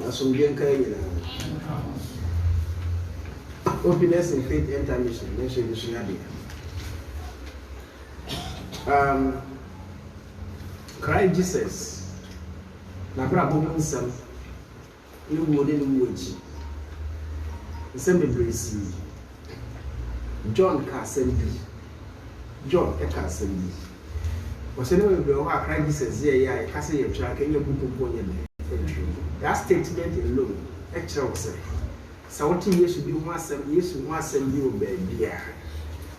Asumbian Kayana. Openness in faith intermission. Mention the Shinabi. Cry Jesus. Nabra Boman Sam. You wouldn't witch. The same embrace. John Cassendi. John Cassendi. Was anyway, cry Jesus. Yeah, Cassie, a track and your book. That statement alone, actually, so what years should be once and you baby.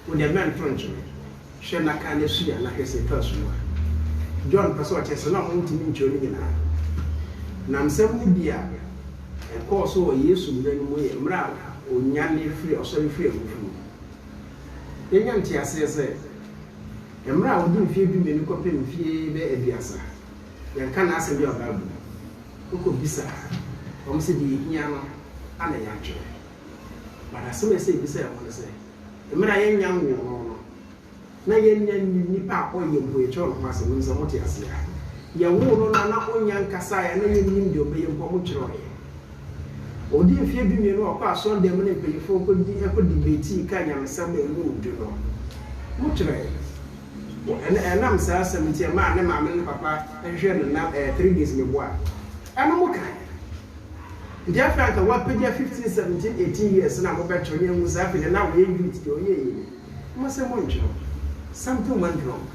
When a man fronted, shall not kind of see and like I say, personal. John Passot has a long to meet you in her. Now, some beer and course over years to bring away a brown or yanny free or sorry free of food. The young Tia says, a brown didn't feel you many copy of fear a biasa. You can't ask me about it. Uko bisa, omse di nyano ana yacho. But as soon as say bisa I want to say, emra yen nyan wo no. Na yen nyan nipa oyem bo echo no ma se nso mote ase ya. Ya wo no na onyan kasa ya na yen nim de obeye mpo mo kiro ye. Odi efie bi mi no akwa so dem na pelifo ko di debate ka nyam sam e mu du no. Mo kiro ye. And I'm saying, I'm man, and papa, and now 3 days in the war. I'm not kind. Dear Frank, I work with 15, 17, 18 years, and I'm about to use up and now we use it. You must have one job. Something went wrong.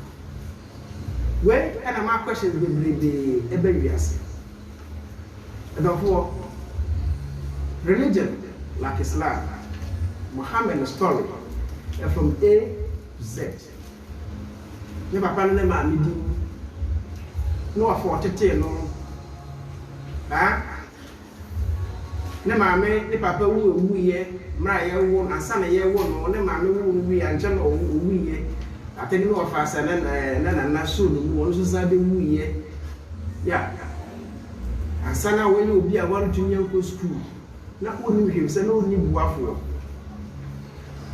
Well, and my question will be a baby. And therefore, religion, like Islam, Muhammad's story, from A to Z. Never found them at meeting. No, for 30 no. Ah, ne maame ne papa wu ye, mra ye wu ansa na ye wu no, ne maame wu ye anche no wu ye. Ateni no fa sa na so no wu so sa de wu ye. Ya. Ansa na we obi a wan tunye ko school. Na ko ni hwem se na oni buafo.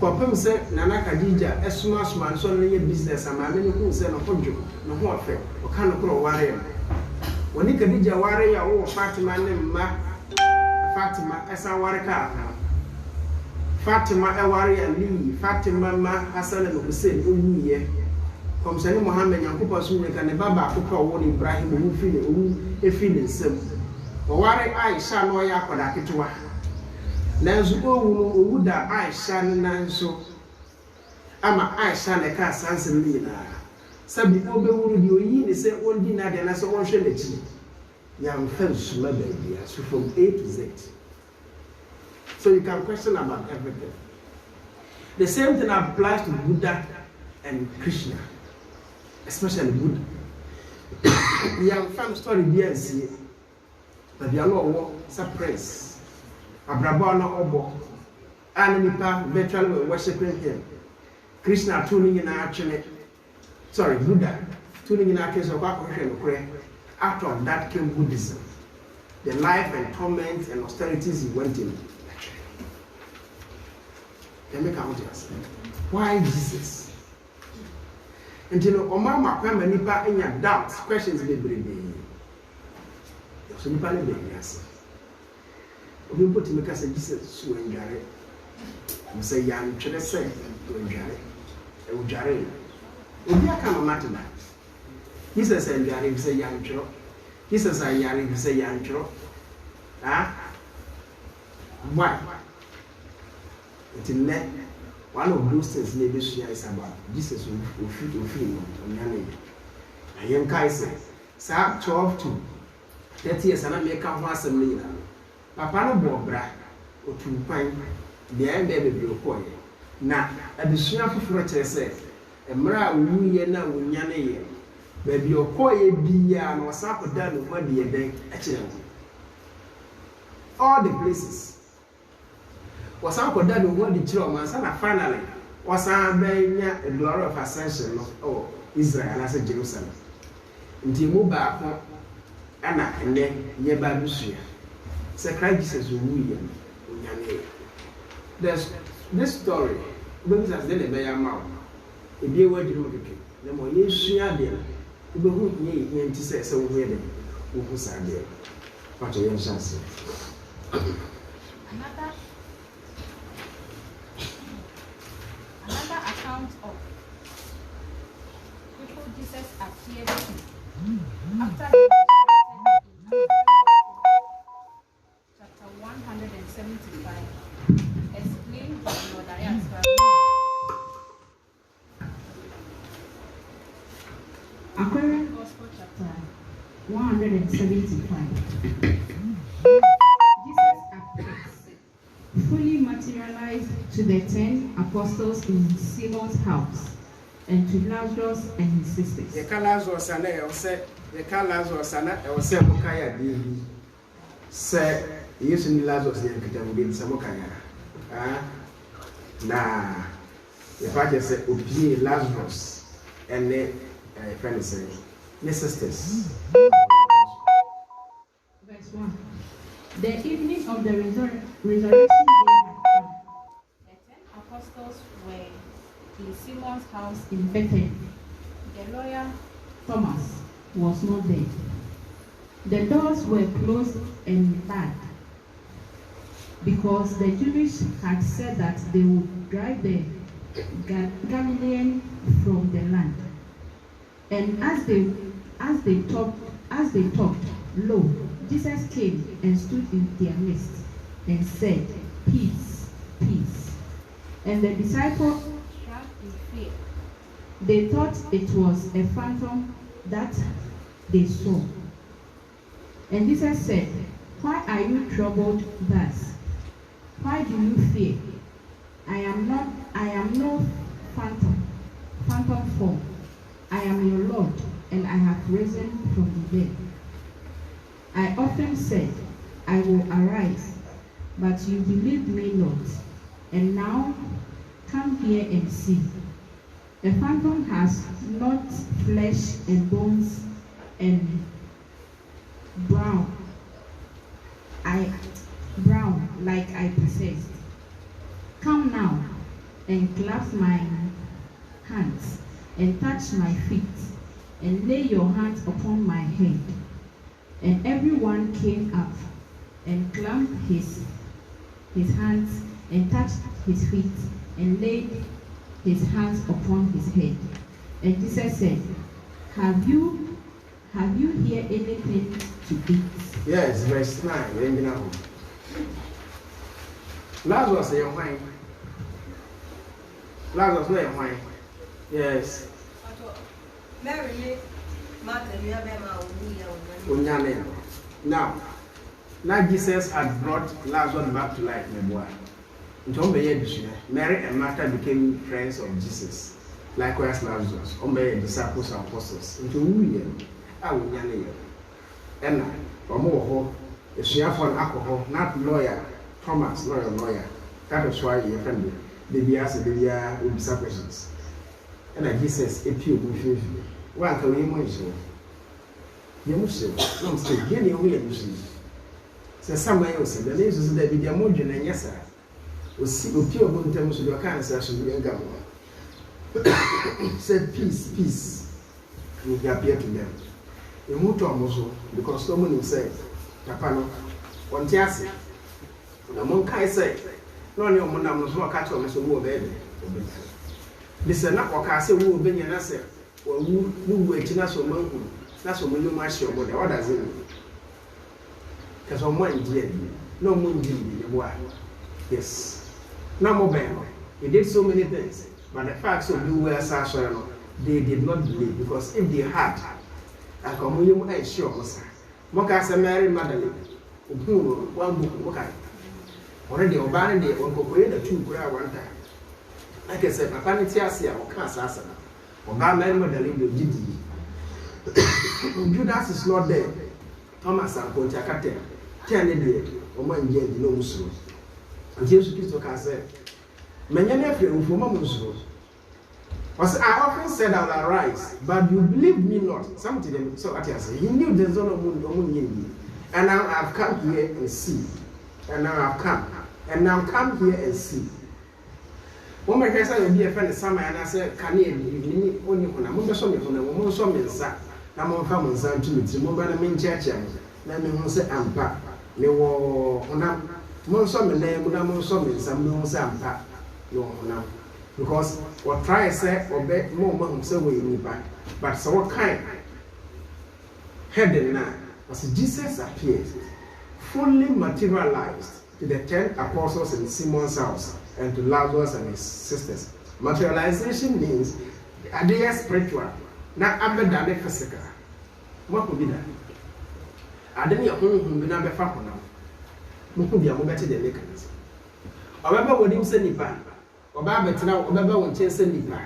Kwapem se Nana Khadija esuma so no ye business amaame ne ko se no kodwo no ho afa. O ka no kro ware. Wani Khadija ware ya wo Fatima ne mma Fatima esa ware ka Fatima e ware Ali Fatima ma Hassan and Hussein owiye kom se ni Muhammad Yankuba so ne ka ne baba akoko wo ni Ibrahim wo fi ne owu efi ne nsem wo ware Aisha no ya akoda ketewa nanzo owu no owu da Aisha nanso ama Aisha ne ka sanse ni na sabi obewuru di oyi ne se ondi na de na so won hwe n'echi ya mfensu ma baby so from A to Z. So you can question about everything. The same thing applies to Buddha and Krishna, especially Buddha. Ya mfam story bi ansie but ya no wo suppress abrabo na obo and nipa virtually worshiping him. Krishna tuning in actually sorry, Buddha, tuning in our case of out of that came Buddhism. The life and torment and austerities he went in. Let me come to us. Why Jesus? And you know, Omama Kwame Nipa in your doubts, questions be bring. So Nipa be yes. We put him because Jesus so enjoy. We say young children say to enjoy. Obi aka no matter that. Jesus said yari say young chro. Jesus said yari say young chro. Ah? Why? Until then, one of those things maybe she is about Jesus will feel on your name. I am Kaiser. Sa 12 to 30 years and I make up for some Papa no bra or to find the end baby boy. Now, at the sooner for say. Emra wu ye na wunyane ye baby okoye biya na wasakoda no ma de den akire all the places wasakoda no ma de kire o man sana finally wasan benya the glory of ascension no oh Israel as Jerusalem nti mu ba ko ana ene ye ba bisua say Christ Jesus wu ye wunyane there's this story brings us the be ya ma ebi ewa di no keke na mo ye sua de obehu ye nti se wo he de wo hu sa de What are your chances? Another account of people Jesus appeared to after he was resurrected in chapter 175 explained by Lord Ayass. Aquarian Gospel chapter 175. Jesus appears, fully materialized to the 10 apostles in Simon's house and to Lazarus and his sisters. The Lazarus and I said, the Lazarus and I was saying, Mokaya, say, yes, in Lazarus, the Kitamu, Samokaya. Nah, the father said, Upi Lazarus and the friend said, the sisters. Verse 1. The evening of the resurrection day had come. The 10 apostles were in Simon's house In Bethany, the lawyer Thomas was not there. The doors were closed and barred because the Jews had said that they would drive the Galilean from the land. And as they talked, lo, Jesus came and stood in their midst and said, Peace, peace. And the disciples shrank in fear. They thought it was a phantom that they saw. And Jesus said, Why are you troubled thus? Why do you fear? I am no phantom form. I am your Lord, and I have risen from the dead. I often said, I will arise, but you believed me not. And now, come here and see. A phantom has not flesh and bones and brown like I possessed. Come now and clasp my hands and touch my feet and lay your hands upon my head. And everyone came up and clamped his hands and touched his feet and laid his hands upon his head. And Jesus said, Have you here anything to eat? Yes, verse 9. Lazarus, your wine. Lazarus, no, your wine. Yes. Now Jesus had brought Lazarus back to life, my boy. Mary and Martha became friends of Jesus. Likewise, Lazarus, disciples and apostles. Into who I will and Omo, a share for alcohol, not lawyer, Thomas, lawyer. That is why your friend, the asked the will be questions. And Jesus, a few with one can we mention. You must say, no, stay, get your way and see. So, somewhere else, the names is that the Amodian and yes, sir. Will see a pure good terms with your cancer, should be a governor. Said, peace, will appear to them. In Mutomoso, because someone said, Tapano, one tiasi. The monk I say, no, your monam was more catch on us who baby. This is not what I say, who will be an answer, or who wait in us or monk. That's what you might show, but what does it mean? Because on one dear, no moon did why. Yes. No more bad. He did so many things, but the facts of you were Sasha, they did not believe, because if they had, I come you I sure, sir. Mocasa Mary Madeline, who one book, okay. Already Obana, they won't go the two crowd one time. Like I said, Papa Nitiasia or Cassasa, Obama Mary Madeline, the GD. Judas is not there. Thomas and Pontiacate, 10 days, or 1 year, no Muslim. And Jesus Christ said, Many nephew from Muslim. I often said I will arise, but you believe me not. Something so I say, he knew the zone of moon, and now I've come here and see. And now I've come. And now come here and see. One my guess I will be a friend of summer, and I said, Can you only when I'm on the summit from the woman summit, sir? I'm on common son to meet you, mobile main church. na me hu se ampa me wo honam mo so me na mu na mo so me nsam me hu se ampa no honam because what try say obe mo hu se we nipa but so what kind heading now was Jesus appeared fully materialized to the 10 apostles in Simon's house and to Lazarus and his sisters. Materialization means they are spiritual, not abundant physical. What could be that? I didn't know who be number 5 now. Who could be a better than Lakers? Or remember what him send Nipa, or Babette now, or remember when Chen send Nipa.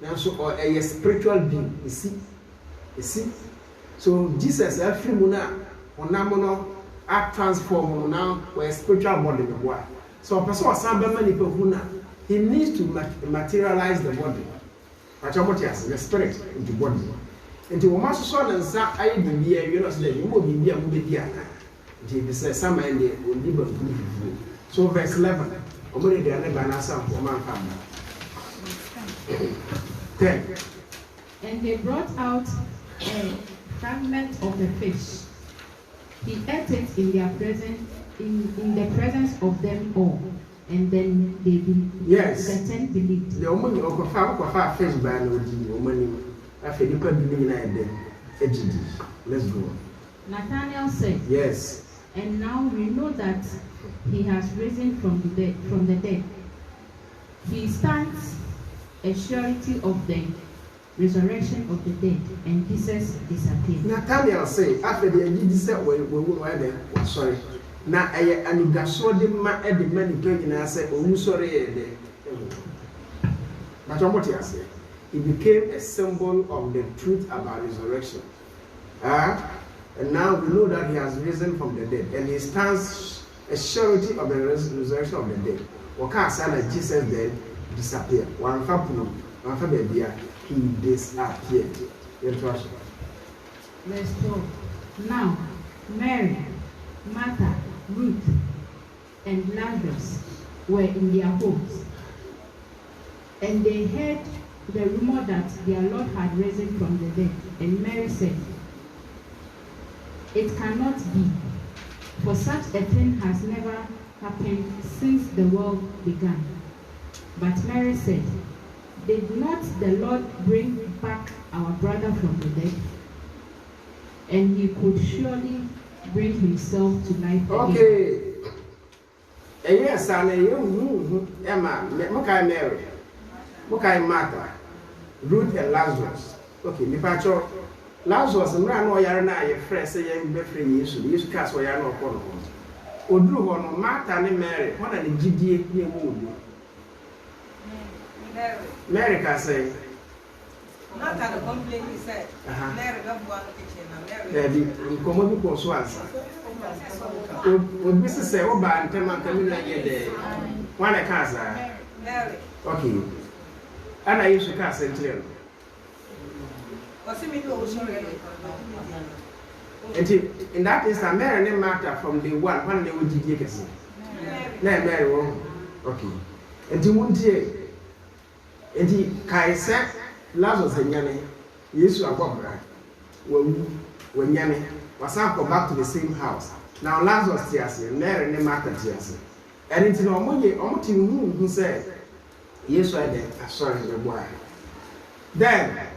Now, so a spiritual being, you see. So Jesus, every muna, on namono, are transformed now, where spiritual body the boy. So a person was some many people he needs to materialize the body. But the spirit into body. Into a master son and sa I did be a you know, you will be a movie. He says, some and they will live. So, verse 11, already they are never some for man family. 10. And they brought out a fragment of the fish. He ate it in their presence, in the presence of them all. And then they believed. Yes. The 10 believed. The woman of a fish by no money. After the people let's go. Nathanael said, yes. And now we know that he has risen from the dead. He stands a surety of the resurrection of the dead, and Jesus disappeared. Nathanael said, after the Jesus sorry. Now I am the sword ma e the many pain and I said, oh sorry. But what he said, it became a symbol of the truth about resurrection. And now we know that he has risen from the dead, and he stands a surety of the resurrection of the dead. What can say that Jesus then disappeared? One family, he disappeared. Verse 12. Now Mary, Martha, Ruth, and Lazarus were in their homes, and they heard the rumor that their Lord had risen from the dead. And Mary said, it cannot be, for such a thing has never happened since the world began. But Mary said, did not the Lord bring back our brother from the dead? And he could surely bring himself to life again. Okay. And yes, Emma, Mokai Mary, Mokai Martha, Ruth and Lazarus. Okay, me pacho Lazarus and ran or yarna, your friend say, I'm free. You cast where you're not on. Odru on Martha and Mary, one of the GDA wound. Mary can say, Martha, the complaint he said, Mary got one kitchen and Mary. Come on, because once. Would Mrs. say, oh, by and tell coming day. One a casa. Mary. Okay. And I used to cast and clear. In that instance, Mary and Martha from the one when they would take us. Mary, okay. And you won't hear. And he said, Lazarus and Yanni, yes, you are Barbara. When Yanni was up back to the same house. Now Lazarus tears and Mary and Martha tears. And it's no more who said, yes, I did. Sorry, the boy. Then,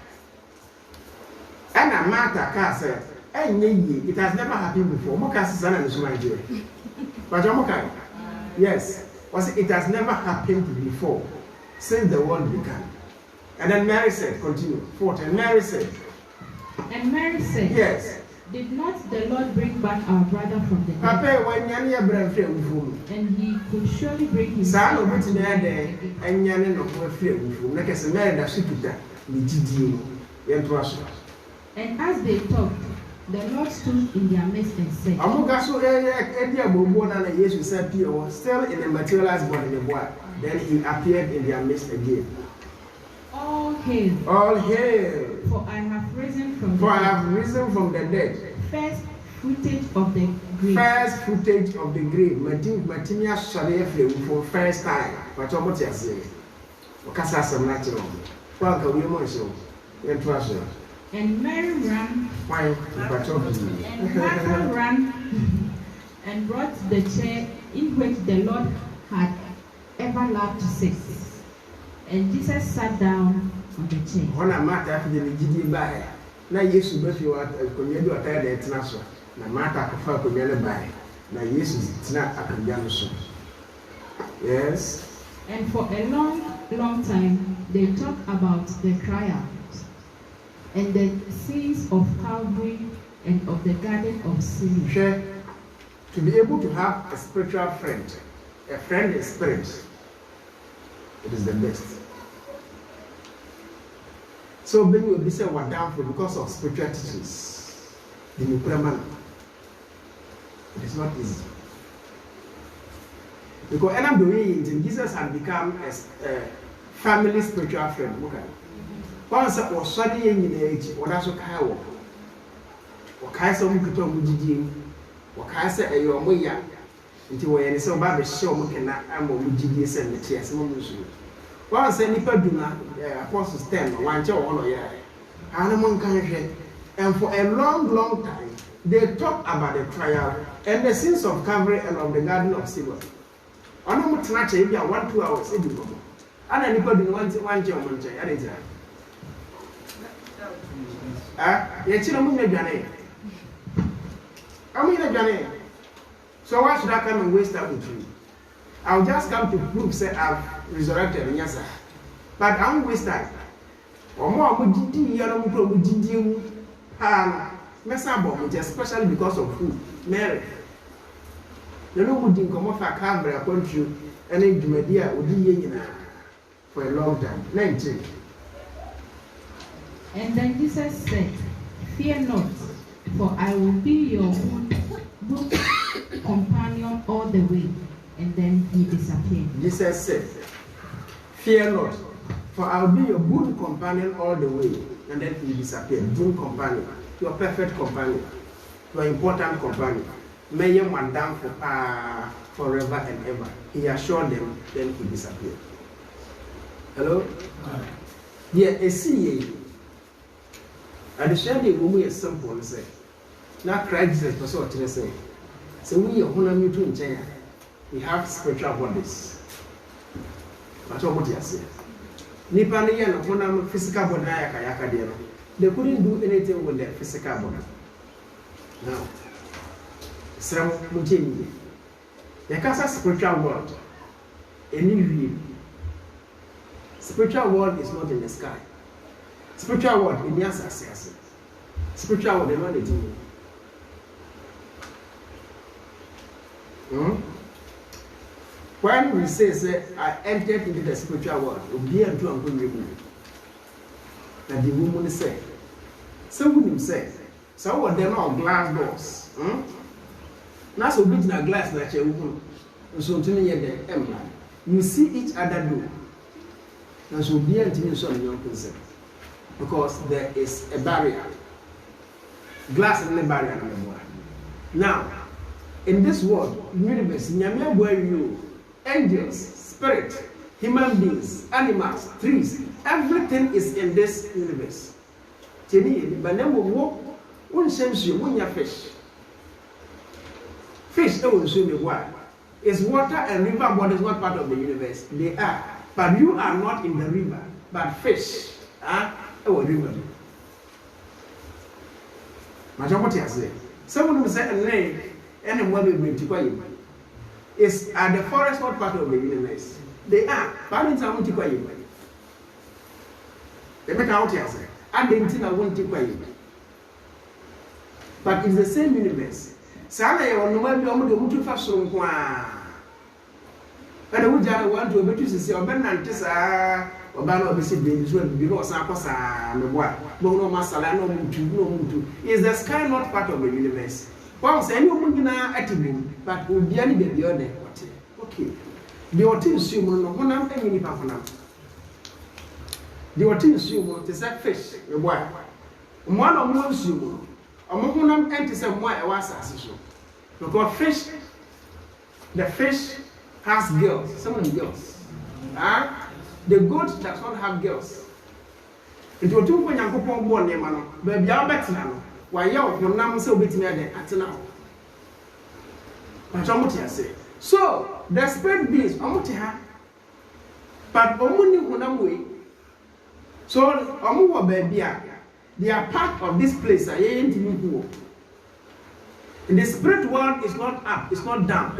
Anna Martha said, it has never happened before. Moka's son and his wife. But yes, it has never happened before since the world began. And then Mary said, continue. 14. And Mary said, yes. Did not the Lord bring back our brother from the dead? Papa, when Yanni and he could surely bring himself. Son of which day and Yanni no fear with whom, like as a man that she could die. And as they talked, the Lord stood in their midst and said, still in the materialized body of boy. Then he appeared in their midst again. All hail. All hail. For I have risen from the dead. First footage of the grave. First footage of the grave. Matinia Shariah for first time. But what you say? Okasa some natural. Well, we must show. And Mary ran, and Martha ran and brought the chair in which the Lord had ever loved to sit. And Jesus sat down on the chair. When I Martha after the Gidi by, now yes, you bet you are a community or tired at Nassau. Now Martha prefer community by. Now yes, it's not a community. Yes. And for a long, long time, they talk about the trials and the scenes of Calvary and of the Garden of Sin. Sure. To be able to have a spiritual friend, a friend in spirit, it is the best. So many will be saying we're downfall because of spiritual teachings. The new man. It is not easy. Because end up doing it, Jesus had become a family spiritual friend. Okay. Once I was studying in the age, what I saw Kyle, or Kaiser Mukuto, or Kaiser a your moya, until when it's about the show, we cannot ammo GDS and the tears. Once any Paduna, Apostles 10, one job on a year, Animal country, and for a long, long time, they talk about the trial and the sins of Calvary and of the Garden of Sin. I know what much if you are 1-2 hours. And anybody wants one job on Jay. Yet you don't mean a I mean a Johnny. So why should I come and waste that with you? I'll just come to prove say I've resurrected and yes, sir. But I won't waste time. Or more would you especially because of food. Mary. You know, we didn't come off a camera upon you and into media would be for a long time. 19. And then Jesus said, "Fear not, for I will be your good companion all the way." And then he disappeared. Jesus said, "Fear not, for I will be your good companion all the way." And then he disappeared. Good companion. Your perfect companion. Your important companion. May you man down for forever and ever. He assured them, then he disappeared. Hello? Yeah, a CA. And the shady woman is simple and say, now Christ is what to say. So we are one of in China. We have spiritual bodies. That's what you say. Nipani and one physical body. They couldn't do anything with their physical body. Now, some continue. The Casa spiritual world, any real. Spiritual world is not in the sky. Spiritual world in the answer. Spiritual world is not the When we say, I entered into the spiritual world, it will be unto a good woman. And the woman said, so women say, so what they're not glass doors. Now, so big na glass that you so to me, you see each other do. And so be until you saw your consent. Because there is a barrier. Glass and the barrier number one. Now, in this world, universe, you, angels, spirit, human beings, animals, trees, everything is in this universe. But then we walk, one sense you, when you fish. Fish don't swim in water. Is water and river bodies not part of the universe? They are. But you are not in the river. But fish are a river. What you say? Someone will say, and name, and what we bring to quiet. Is the forest not part of the universe? They are. But in some to quiet. They make out here, say. I didn't want to quiet. But it's the same universe. Sana ya wanumabi omude mutu fasoro kwa. Kada wuja want to obetu sisi obena ntisa obana obesi be so bi no osan akosa meboa. Bo no masala no mutu. Is the sky not part of the universe? Well, say any omugina atibim, but obia ni be beyond what. Okay. The otin sumo no honam enyi ni pa honam. The otin sumo te say fish meboa. One of mo sumo. Honam enti say mo e was asase. Because the fish has girls, so many girls. The goat does not have girls. Nti otum ko Nyankopɔn bɔ ne ma no ba bia obetena no wa ye oponam se obetimi ade atena ho but omo tia say so the spirit beings omo te ha but omo ni honam we so omo wo ba bia they are part of this place aye ntimi hu in the spirit world is not up it's not down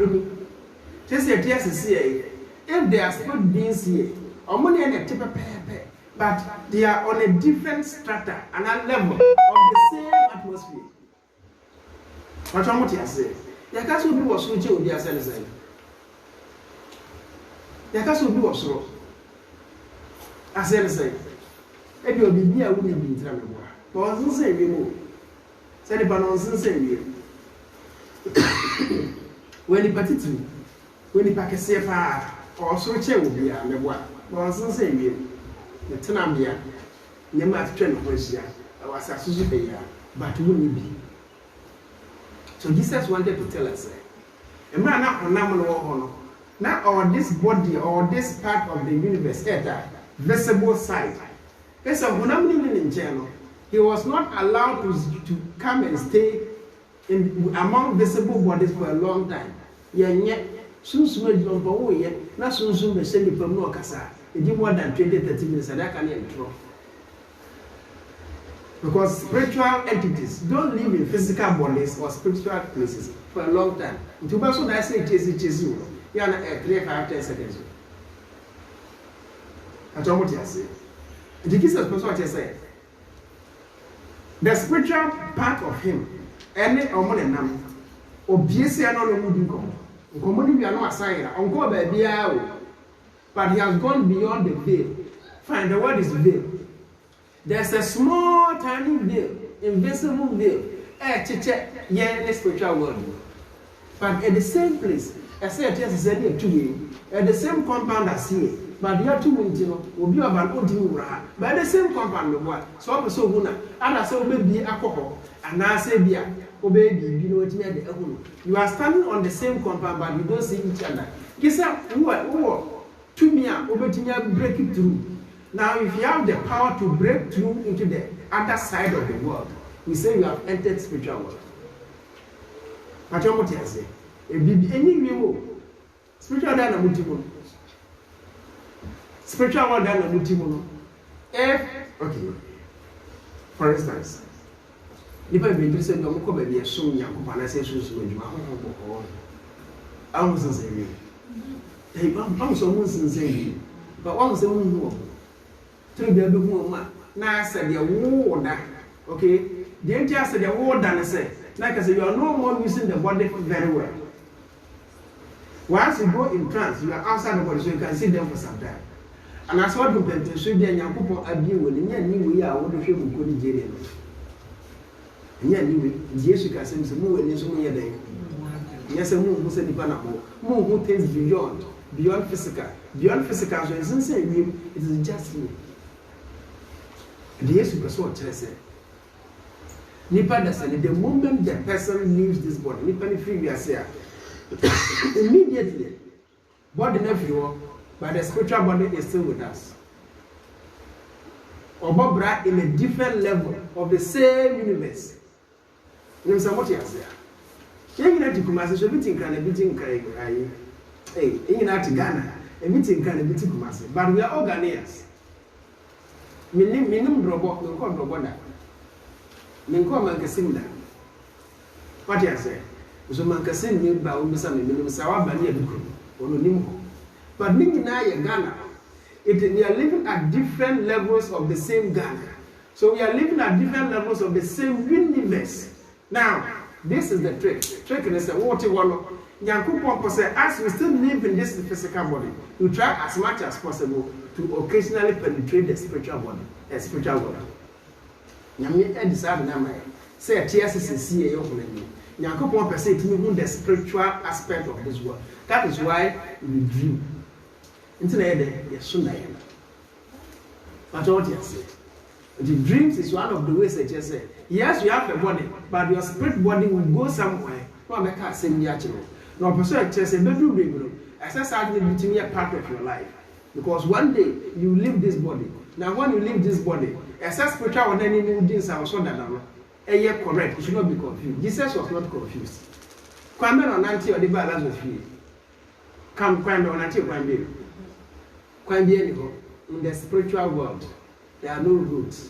just say here if there are spirit beings here omo ni na te pepe but they are on a different strata and a level of the same atmosphere. What I'm going to say, the case will be was so chill, dear Sense. The case will be was so. I said, if you'll be here, wouldn't be in trouble. But I wasn't saying we move. Said the Banons saying you. When the particular, when the packet say far, or so chill will be a memoir. But I wasn't saying you. The Tanambia, Yama train of Russia, I was a Suzuka, but will be. So Jesus wanted to tell us, a man not on honor, not on this body or this part of the universe at that visible side. There's a phenomenon in general. He was not allowed to come and stay among visible bodies for a long time. Yet, soon smelled on Bowie, not soon be sending from no Casa. It did more than 20-30 minutes, and I can't enter. Because spiritual entities don't live in physical bodies or spiritual places for a long time. To be so nice, it is you. You are 3, 5, 10 seconds. That's what you say. The Jesus was what you say. The spiritual part of him, any or more than them, obviously, I don't know who you come. We are not assigned. Uncle baby, but he has gone beyond the veil. Fine, the word is veil. There's a small, tiny veil, invisible veil. In the spiritual world. But at the same place, I said, yes, I said here to you, at the same compound as here, but the other 2 minutes, will be about Odimura. But the same compound, what? So I'm so good, and I say, baby, alcohol, and I say, beer, oh, baby, you know what you are standing on the same compound, but you don't see each other. Guess what? To me, break it through. Now, if you have the power to break through into the other side of the world, we say you have entered spiritual world. But what you say? Any spiritual dynamic. Spiritual world dynamic. Okay. For instance, if I be said, don't come baby, soon young, and I say, I wasn't saying. I'm so insane, but one was a woman. To be a woman, now I said, the war, okay? The entire said the war done, I said, like I said, you are no more using the body very well. Once you go in trance, you are outside the body, so you can see them for some time. And I saw them to show them young people are being willing, and we are what the film could be. And yet, yes, you can say, move in this way a day. Yes, a move who said the Panama, move who things beyond physical. Beyond physical, so it's insane, it is just me. The yes, you so said. The moment the person leaves this body, immediately, body never, but the spiritual body is still with us. Or Bobra in a different level of the same universe. You know what you say? You know to come as a meeting can a meeting crying. Hey, in Ghana, a meeting can a meeting come, but we are all Ghanaians. Minimum robot, no call robot. Minko Mancasim. What you say? So Mancasim made by Umisam, minimum Sawa Bania or Nimko. But Nina Ghana, we are living at different levels of the same Ghana. So we are living at different levels of the same universe. Now, this is the trick. Trick is the water one. Yankupon said, as we still live in this physical body, we try as much as possible to occasionally penetrate the spiritual body, the spiritual world. Yami and decide na say a tears is see a young Yankupon per se to move the spiritual aspect of this world. That is why we dream. Into the end, yes, soon I am. But what you say? The dreams is one of the ways that you say. Yes, you have a body, but your spirit body will go somewhere. No, I can't say me actually. No, person says a bedroom room. As I said, it will be a part of your life. Because one day you leave this body. Now, when you leave this body, As spiritual or any new things I was so that correct. You should not be confused. Jesus was not confused. Kwame on anti or the balance with you. Come Kwame on anti Kwame. Kwame in the spiritual world, there are no roads.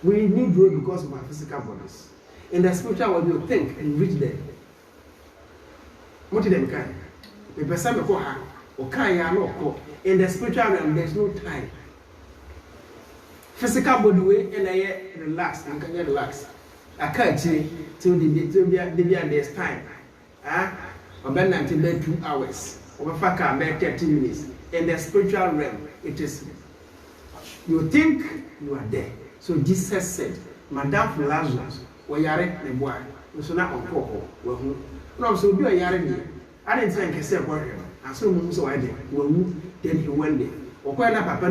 We need road because of our physical bodies. In the spiritual world, you think and reach there. What did them kind? The person who in the spiritual realm, there's no time. Physical body way and I relax and can get relaxed. I can't till there's time. About 2 hours. Over 30 minutes. In the spiritual realm, it is you think you are there. So Jesus said, Madame Lazarus, we are the boy. So now on Coco. No, so be a yard. I didn't think I said what I saw him so I did. Then he went there. Or quite up a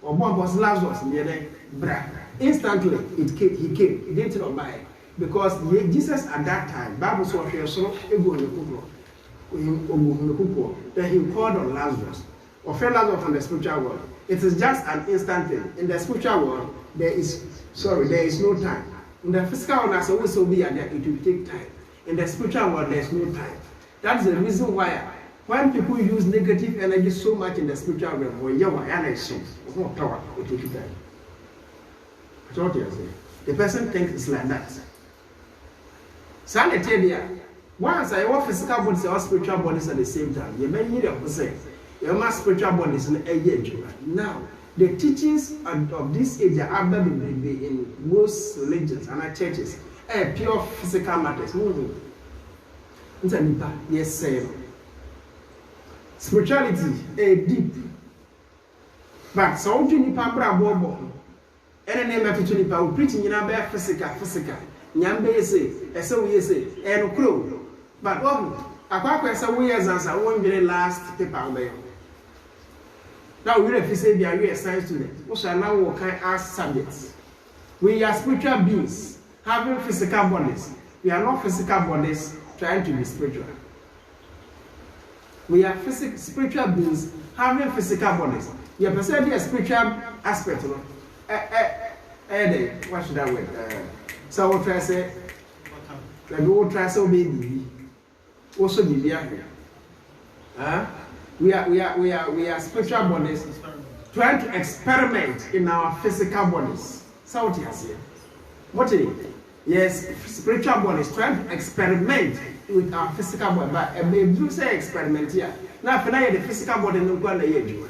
or one was Lazarus near there. Instantly, he came. He didn't know by because Jesus at that time, Bible saw here so then he called on Lazarus. Or fell Lazarus from the spiritual world. It is just an instant thing. In the spiritual world, there is no time. In the physical world, as always will be, and it will take time. In the spiritual world, there is no time. That's the reason why when people use negative energy so much in the spiritual realm, when you are energy, it's not power, it will take time. That's what you're saying. The person thinks it's like that. So I tell you, once I want physical bodies or spiritual bodies at the same time, you may need to say, your spiritual bodies in a year. Now, the teachings of this age are abundant in most religions and churches. Pure physical matters. Yes, sir. Spirituality deep. But so do you bobo. Any name of it will preaching in a physical. Nyambe say, we say, and crow. But I some years as I won't be last paper. Now we are a science student. We shall now work as subjects. We are spiritual beings having physical bodies. We are not physical bodies trying to be spiritual. We are spiritual beings having physical bodies. We are perceiving a spiritual aspect. What should I wait? So we'll try to say, we'll try to be also be here. We are spiritual bodies trying to experiment in our physical bodies. So what is here? What is it? Yes, spiritual bodies trying to experiment with our physical body. But maybe say experiment here. Now, if I the physical body, no go na yeju.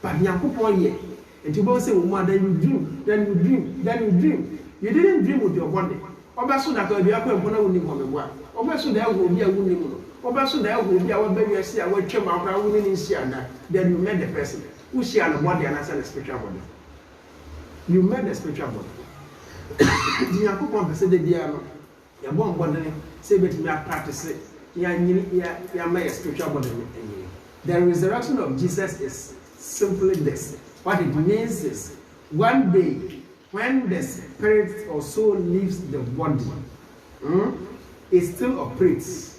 But you put here, and you both say, "Woman, then you dream. You didn't dream with your body. Obaso that you are going to win him. Obaso that will be a winning. Obaso that will be our baby. See, I will check my crown winning in then you met the person who share the body and answer the spiritual body. You met the spiritual body. You are going to say the dear. You are born say, but you are practicing. You are my spiritual body. The resurrection of Jesus is simply this. What it means is one day, when the spirit or soul leaves the body, it still operates.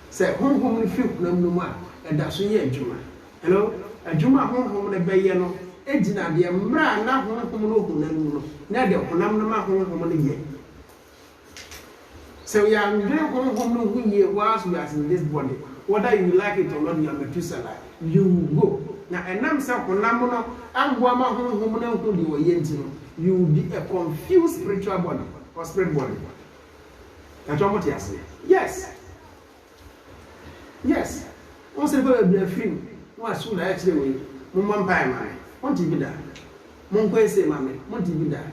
Say, home feel no and that's a Juma. Hello? A Juma home the Bayano, Edina, the Amra, not home, neither home. So we are doing home whilst we are in this body. Whether you like it or not, you are Methuselah. You go. Now, and I'm saying, you will be a confused spiritual body or spirit body. That's what you say. Yes. Yes. Once a baby be free, no soon actually, Mumma Pie, want to be that. Monque say, Mammy, want to be that.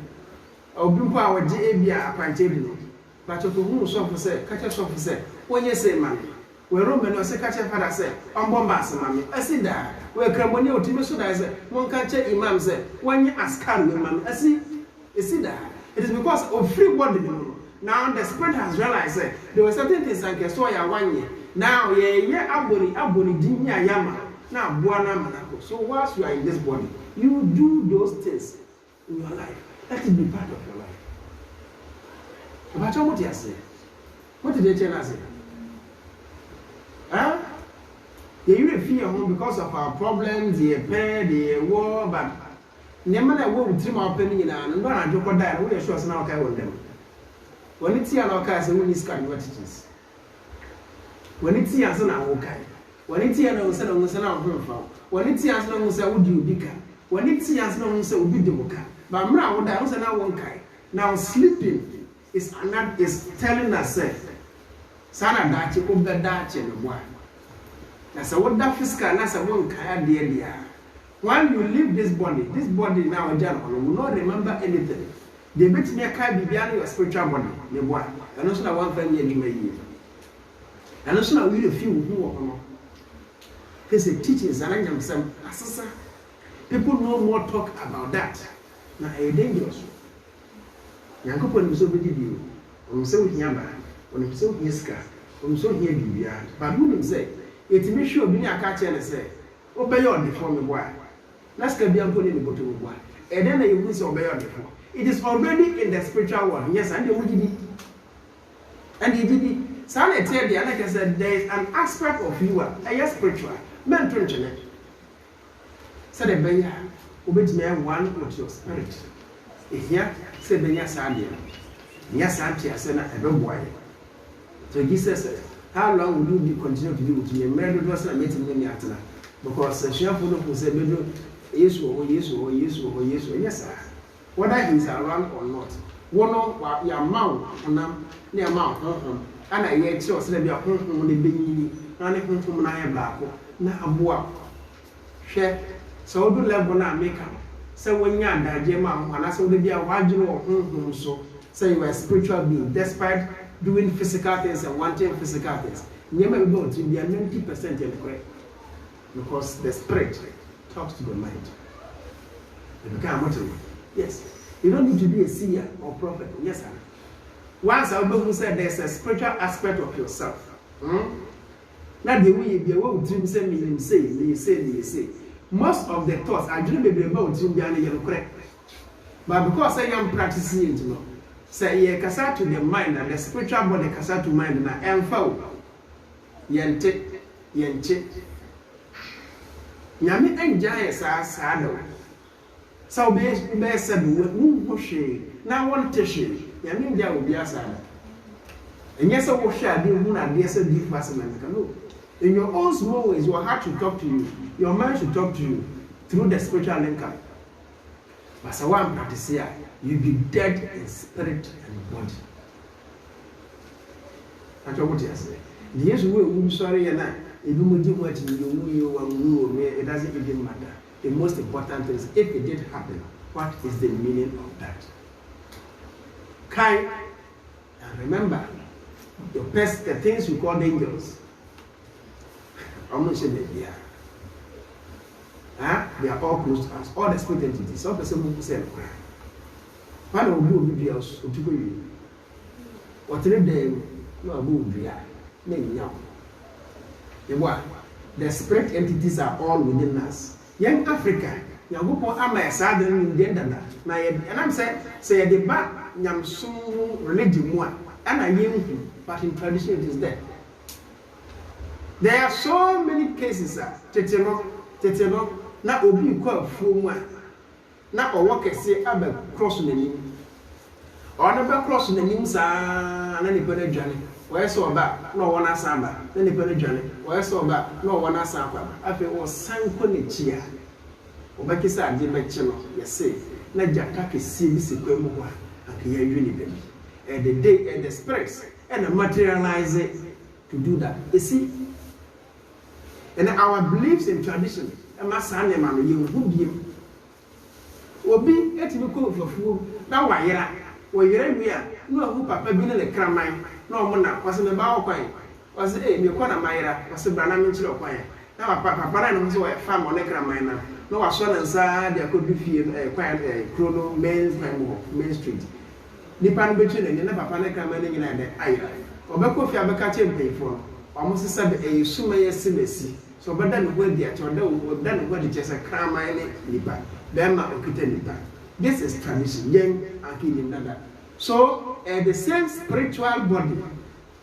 I'll bring power DABA appointed. But of whom some say, catch us off say, when you say, Mammy. Where Roman or Secretary Father said, I'm bombas, Mammy. I see that. Where Cramoni or Timoso said, one can't check Imam said, when you ask Carmen, Mammy. I see that. It is because of free body. Now the spirit has realized that there were certain things like a soya 1 year. Now, aboni, dinya yama. Now, buana manako. So, whilst you are in this body, you do those things in your life. Let it be part of your life. But what you say? What did they tell us? You fear home because of our problems, the pain, the war, but Nema na wo wutrim open nyina no na adwoko da na wo ye sure se na okay won dem. Woni ti ana okay se woni scan advantages. Woni ti ase na wo kai. Woni ti ana wo se na wo se na wo fa. Woni ti ase na wo se wo di obika. Woni ti ase na wo se obi de boka. Ba mra wo da wo se na wo kai. Now sleeping is telling us sana dachi ko dachi no boy. Na say what that physical na say won kai there. When you leave this body now again will not remember anything. They bet me kai bibia your spiritual body, me boy. And also na one thing you may use. And also na we feel who no. Cause the teachings and I'm some asasa. People no more talk about that. Now a dangerous. Yankopon is so big you. On so yamba, on so yiska, on so here bibia. But who say it may sure be a catch and say, obey your before me boy. Let's get beyond putting the bottom of one. And then you will obey your before. It is already in the spiritual world. Yes, and you did it. And he did it. So I tell you, like I said, there is an aspect of you, a spiritual, mental internet. So the bear, obey me one with your spirit. Here, say Benya Sandia. Yes, Auntie, I said, I don't boy. So Jesus said, how long will you continue to do with me? Married was not meeting me after. Because she have who said, yes, yes, sir. Whether he's around or not. One of your mouth, near mouth, and I yet saw Slabby home the baby, running home from my back. Now, a boy. Share, so do level now make up. So when you are that Jema, and I saw the be a wide home, so say you are spiritual being, despite doing physical things and wanting physical things. Never go to be a 90% in correct. Because the spirit talks to the mind. You become what you. Yes. You don't need to be a seer or prophet. Yes, sir. Once I who said there's a spiritual aspect of yourself. Now the way you be able to dream say. Most of the thoughts I dream about dream behind the yellow correct. But because I am practicing it, say ye kasa to the mind and the spiritual body kasa to mind na emfa yente. Nyame enjaye sa do. So be said wo hwe na won tehwe. Nyame nja obi asada. Enye se wo hwe ade hu na ade se deep passment kan no. In your own small ways, your heart should talk to you. Your mind should talk to you through the spiritual link up. But so one practice here, you be dead in spirit and body. That's what you say. The yes, we sorry and it doesn't even matter. The most important thing is if it did happen, what is the meaning of that? Kind and remember the things we call angels. I'm not saying that they are all close to us. All the spirit entities. Some person who say, "Why don't we be else to go you? What they no abu be the spirit entities are all within us. Young Africa, Yagupo ama sadden in the end. And I'm saying, say the back yam so religion one, and I mean, but in tradition it is there. There are so many cases, teteno, na obi kwa fuwa, na owoke se abe cross na nim. Or na cross na nim sa na ni pene dwane. Why so ba na wona samba, na ni pene dwane. Why so ba na wona samba. Afi o sanko ne chia. Obakisa ade meche no, yese na jaka kesi bi se kwa mu kwa akiya yuni be. And the day and the spirits and materialize it to do that. You see. And our beliefs and tradition, and my son and mamma, you would be obi etimi ko fufu na wayera wayera bia no hu papa bi na kramai na omo na kwase me ba okwan kwase me ko na mayera kwase bra na me chire okwan na papa na no so fa mo na kramai na no waso na nsa dia ko bi fie kwan krono main street nipa no bechi na papa na kramai na nyina de ayira obekọ fi abeka chempefo omo sesa be eyesuma yesimesi so bada no go dia choda wo da no go di chesa kramai ne nipa Bema okite nipa. This is tradition. Yen akini nada. So the same spiritual body,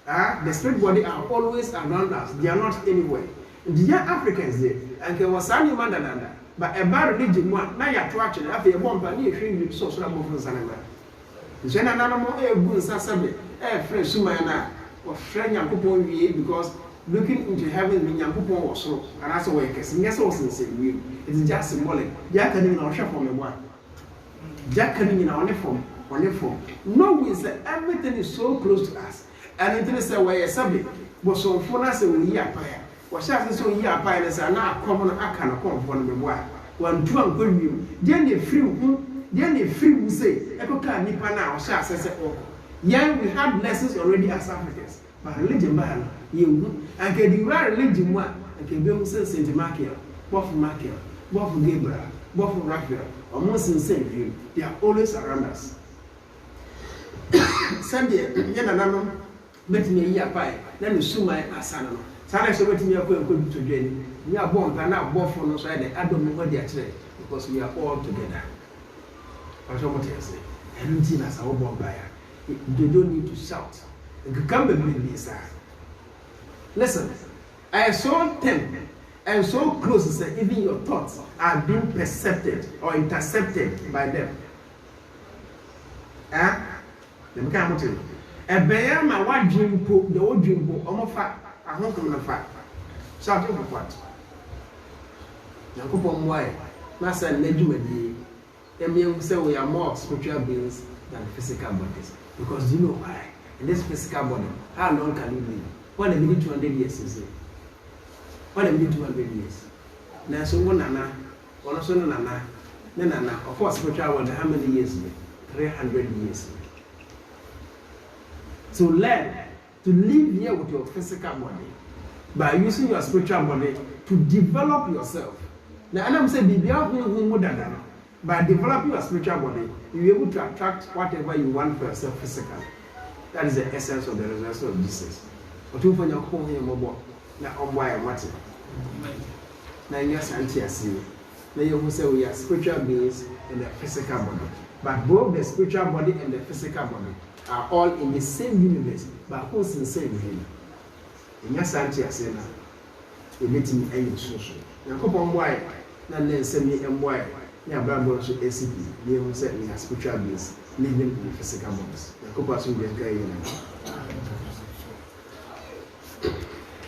the spirit body are always around us. They are not anywhere. The young Africans there, and there was any man that but a bar religion one, now you're attraction, after a bomb, and you're so move from Sanama. The general animal, a good Sasabi, a fresh Sumana, or friend Yankupon, because looking into heaven in Yankupon or so, and as a way, and yes, also say, it's just symbolic. Jack and in our shop on the one. Jack and in our uniform, no, we say everything is so close to us. And until say, why a subject was so for us a year pie. Was shouting so year pie as a now common I can come for the boy. 1, 2 and good you. Then the free will say, Echo can Nipa now, shouts as a oh. Yeah, we had lessons already as Africans, but religion man, you and can you write religion one and can be Saint Michael, Bob Michael, Bob Gabriel, Bob Raphael, or most insane view. They are always around us. Sunday, Yananam, bet me a year pie, then you sue my asano. Sometimes I wait me a good to join. We are born and now born from us, I don't know what they are today because we are all together. That's what I say. Everything as our born buyer. You don't need to shout. You can't believe this. Listen, I saw them and so close that even your thoughts are being percepted or intercepted by them. Let me come to you. A bear, my one dream book, the old dream book, almost fat. I won't come on fat. Shouting for what? Now, Coupon, why? Master Nedumadi, Emil say we are more spiritual beings than physical bodies. Because you know why? In this physical body, how long can you live? 200 years is it? 200 years. Now, so one nana, one also nana, of course, spiritual body, how many years? 300 years. So learn to live here with your physical body by using your spiritual body to develop yourself. Now, and I'm saying, by developing your spiritual body, you'll be able to attract whatever you want for yourself physically. That is the essence of the resurrection of Jesus. But you find your home here, mobile. Now, I'm why I'm watching. Now, yes, I see. Now, you will say we are spiritual beings in the physical body. But both the spiritual body and the physical body are all in the same universe, but who's in the same universe? In your sanity, I say now, you let me end social. Now, come on, why? Now, then send me and why? Yeah, Bible to ACP. They will say we are spiritual beings living in physical bodies. Now, come on, so we can